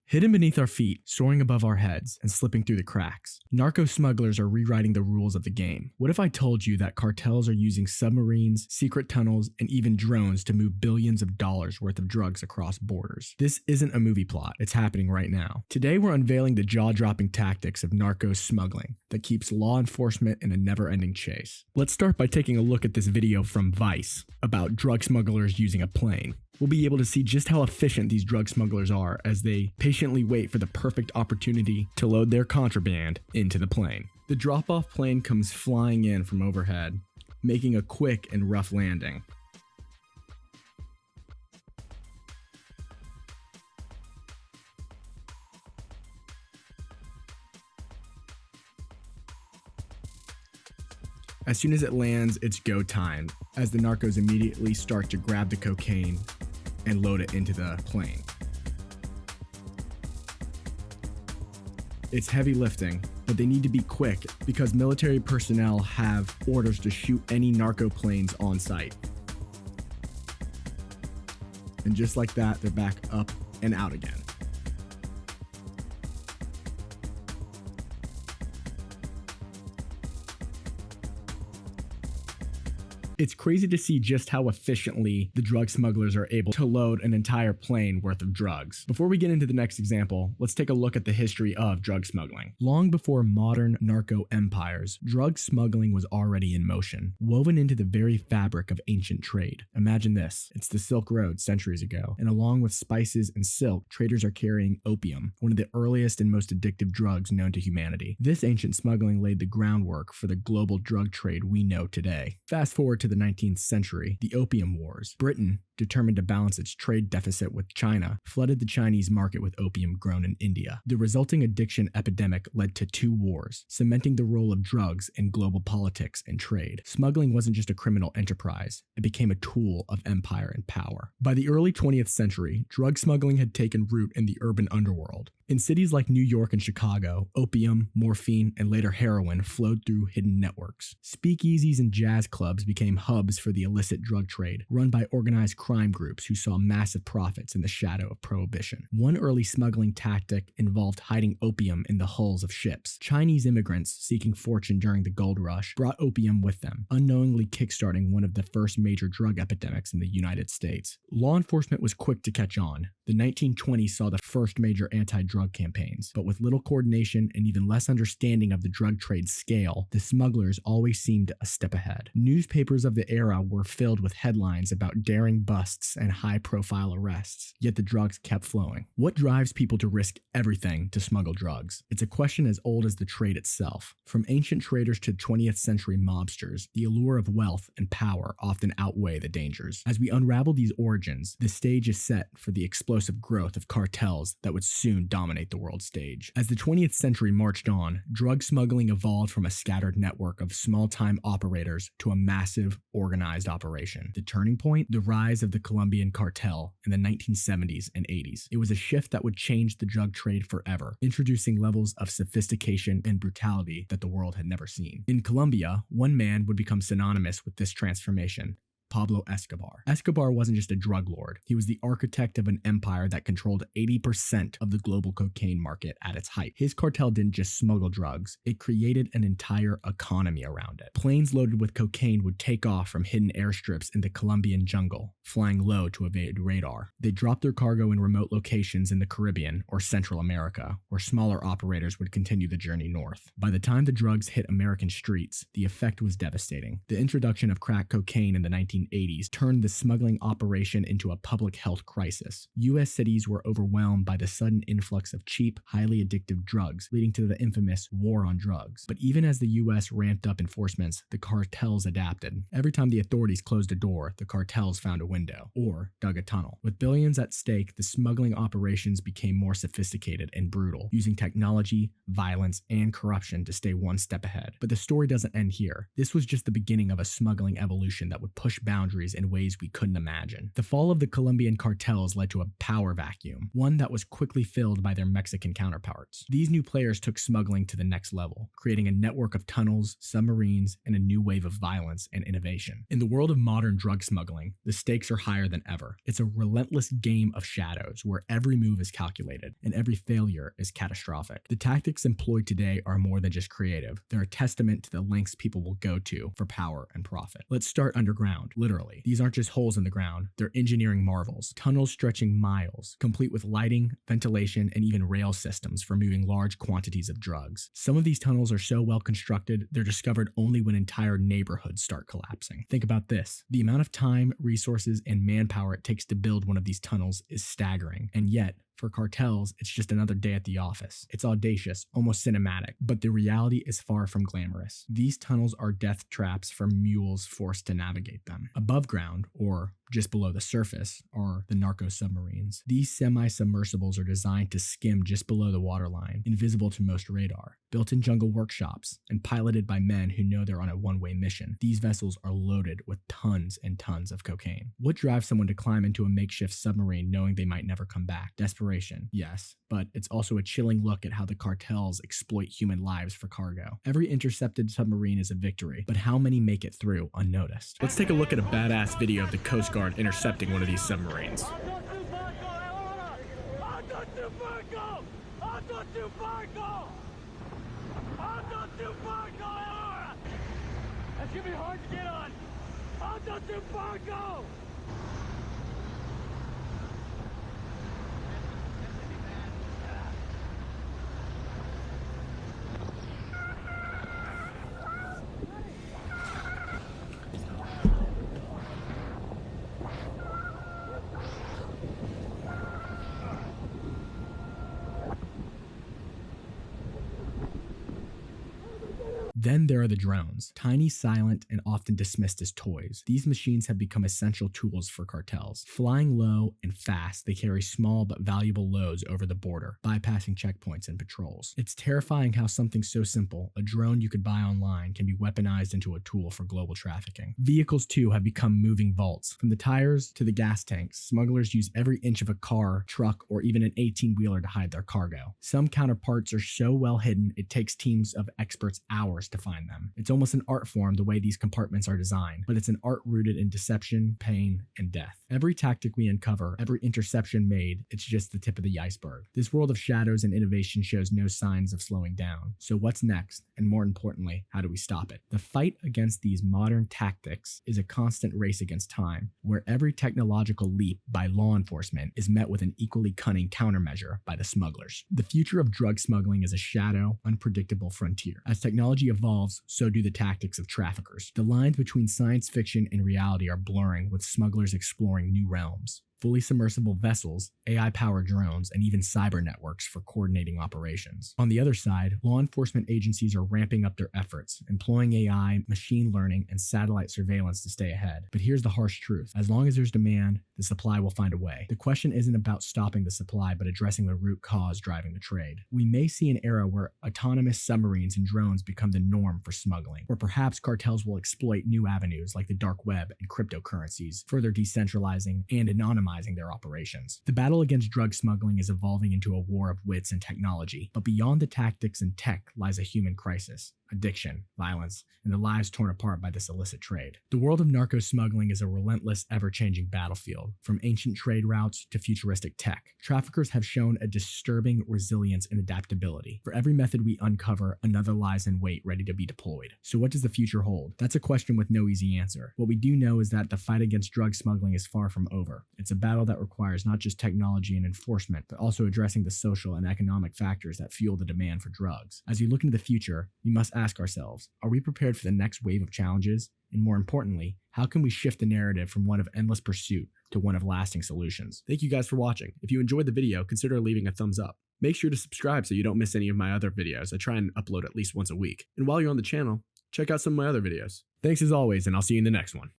Hidden beneath our feet, soaring above our heads, and slipping through the cracks, narco smugglers are rewriting the rules of the game. What if I told you that cartels are using submarines, secret tunnels, and even drones to move billions of dollars worth of drugs across borders? This isn't a movie plot, it's happening right now. Today we're unveiling the jaw-dropping tactics of narco smuggling that keeps law enforcement in a never-ending chase. Let's start by taking a look at this video from Vice about drug smugglers using a plane. We'll be able to see just how efficient these drug smugglers are as they patiently wait for the perfect opportunity to load their contraband into the plane. The drop-off plane comes flying in from overhead, making a quick and rough landing. As soon as it lands, it's go time, as the narcos immediately start to grab the cocaine and load it into the plane. It's heavy lifting, but they need to be quick because military personnel have orders to shoot any narco planes on site. And just like that, they're back up and out again. It's crazy to see just how efficiently the drug smugglers are able to load an entire plane worth of drugs. Before we get into the next example, let's take a look at the history of drug smuggling. Long before modern narco empires, drug smuggling was already in motion, woven into the very fabric of ancient trade. Imagine this, it's the Silk Road centuries ago, and along with spices and silk, traders are carrying opium, one of the earliest and most addictive drugs known to humanity. This ancient smuggling laid the groundwork for the global drug trade we know today. Fast forward to the 19th century, the Opium Wars. Britain, determined to balance its trade deficit with China, flooded the Chinese market with opium grown in India. The resulting addiction epidemic led to 2 wars, cementing the role of drugs in global politics and trade. Smuggling wasn't just a criminal enterprise, it became a tool of empire and power. By the early 20th century, drug smuggling had taken root in the urban underworld. In cities like New York and Chicago, opium, morphine, and later heroin flowed through hidden networks. Speakeasies and jazz clubs became hubs for the illicit drug trade, run by organized crime groups who saw massive profits in the shadow of prohibition. One early smuggling tactic involved hiding opium in the hulls of ships. Chinese immigrants seeking fortune during the gold rush brought opium with them, unknowingly kickstarting one of the first major drug epidemics in the United States. Law enforcement was quick to catch on. The 1920s saw the first major anti-drug campaigns, but with little coordination and even less understanding of the drug trade's scale, the smugglers always seemed a step ahead. Newspapers of the era were filled with headlines about daring busts and high-profile arrests, yet the drugs kept flowing. What drives people to risk everything to smuggle drugs? It's a question as old as the trade itself. From ancient traders to 20th century mobsters, the allure of wealth and power often outweigh the dangers. As we unravel these origins, the stage is set for the explosive growth of cartels that would soon dominate the world stage. As the 20th century marched on, drug smuggling evolved from a scattered network of small-time operators to a massive, organized operation. The turning point? The rise of the Colombian cartel in the 1970s and 80s. It was a shift that would change the drug trade forever, introducing levels of sophistication and brutality that the world had never seen. In Colombia, one man would become synonymous with this transformation: Pablo Escobar. Escobar wasn't just a drug lord, he was the architect of an empire that controlled 80% of the global cocaine market at its height. His cartel didn't just smuggle drugs, it created an entire economy around it. Planes loaded with cocaine would take off from hidden airstrips in the Colombian jungle, flying low to evade radar. They dropped their cargo in remote locations in the Caribbean or Central America, where smaller operators would continue the journey north. By the time the drugs hit American streets, the effect was devastating. The introduction of crack cocaine in the 1980s turned the smuggling operation into a public health crisis. U.S. cities were overwhelmed by the sudden influx of cheap, highly addictive drugs, leading to the infamous war on drugs. But even as the U.S. ramped up enforcements, the cartels adapted. Every time the authorities closed a door, the cartels found a window, or dug a tunnel. With billions at stake, the smuggling operations became more sophisticated and brutal, using technology, violence, and corruption to stay one step ahead. But the story doesn't end here. This was just the beginning of a smuggling evolution that would push boundaries in ways we couldn't imagine. The fall of the Colombian cartels led to a power vacuum, one that was quickly filled by their Mexican counterparts. These new players took smuggling to the next level, creating a network of tunnels, submarines, and a new wave of violence and innovation. In the world of modern drug smuggling, the stakes are higher than ever. It's a relentless game of shadows where every move is calculated and every failure is catastrophic. The tactics employed today are more than just creative. They're a testament to the lengths people will go to for power and profit. Let's start underground, literally. These aren't just holes in the ground, they're engineering marvels. Tunnels stretching miles, complete with lighting, ventilation, and even rail systems for moving large quantities of drugs. Some of these tunnels are so well constructed, they're discovered only when entire neighborhoods start collapsing. Think about this. The amount of time, resources, and manpower it takes to build one of these tunnels is staggering, and yet, for cartels, it's just another day at the office. It's audacious, almost cinematic, but the reality is far from glamorous. These tunnels are death traps for mules forced to navigate them. Above ground, or just below the surface, are the Narcos submarines. These semi-submersibles are designed to skim just below the waterline, invisible to most radar. Built in jungle workshops and piloted by men who know they're on a one-way mission, these vessels are loaded with tons and tons of cocaine. What drives someone to climb into a makeshift submarine knowing they might never come back? Desperation, yes, but it's also a chilling look at how the cartels exploit human lives for cargo. Every intercepted submarine is a victory, but how many make it through unnoticed? Let's take a look at a badass video of the Coast Guard intercepting one of these submarines. That's gonna be hard to get on. Then there are the drones, tiny, silent, and often dismissed as toys. These machines have become essential tools for cartels. Flying low and fast, they carry small but valuable loads over the border, bypassing checkpoints and patrols. It's terrifying how something so simple, a drone you could buy online, can be weaponized into a tool for global trafficking. Vehicles too have become moving vaults. From the tires to the gas tanks, smugglers use every inch of a car, truck, or even an 18-wheeler to hide their cargo. Some counterparts are so well hidden it takes teams of experts hours to find them. It's almost an art form the way these compartments are designed, but it's an art rooted in deception, pain, and death. Every tactic we uncover, every interception made, it's just the tip of the iceberg. This world of shadows and innovation shows no signs of slowing down. So what's next? And more importantly, how do we stop it? The fight against these modern tactics is a constant race against time, where every technological leap by law enforcement is met with an equally cunning countermeasure by the smugglers. The future of drug smuggling is a shadow, unpredictable frontier. As technology evolves, so do the tactics of traffickers. The lines between science fiction and reality are blurring, with smugglers exploring new realms. Fully submersible vessels, AI-powered drones, and even cyber networks for coordinating operations. On the other side, law enforcement agencies are ramping up their efforts, employing AI, machine learning, and satellite surveillance to stay ahead. But here's the harsh truth. As long as there's demand, the supply will find a way. The question isn't about stopping the supply, but addressing the root cause driving the trade. We may see an era where autonomous submarines and drones become the norm for smuggling, or perhaps cartels will exploit new avenues like the dark web and cryptocurrencies, further decentralizing and anonymizing their operations. The battle against drug smuggling is evolving into a war of wits and technology, but beyond the tactics and tech lies a human crisis. Addiction, violence, and the lives torn apart by this illicit trade. The world of narco smuggling is a relentless, ever-changing battlefield. From ancient trade routes to futuristic tech, traffickers have shown a disturbing resilience and adaptability. For every method we uncover, another lies in wait, ready to be deployed. So what does the future hold? That's a question with no easy answer. What we do know is that the fight against drug smuggling is far from over. It's a battle that requires not just technology and enforcement, but also addressing the social and economic factors that fuel the demand for drugs. As we look into the future, we must ask ourselves, are we prepared for the next wave of challenges? And more importantly, how can we shift the narrative from one of endless pursuit to one of lasting solutions? Thank you guys for watching. If you enjoyed the video, consider leaving a thumbs up. Make sure to subscribe so you don't miss any of my other videos. I try and upload at least once a week. And while you're on the channel, check out some of my other videos. Thanks as always, and I'll see you in the next one.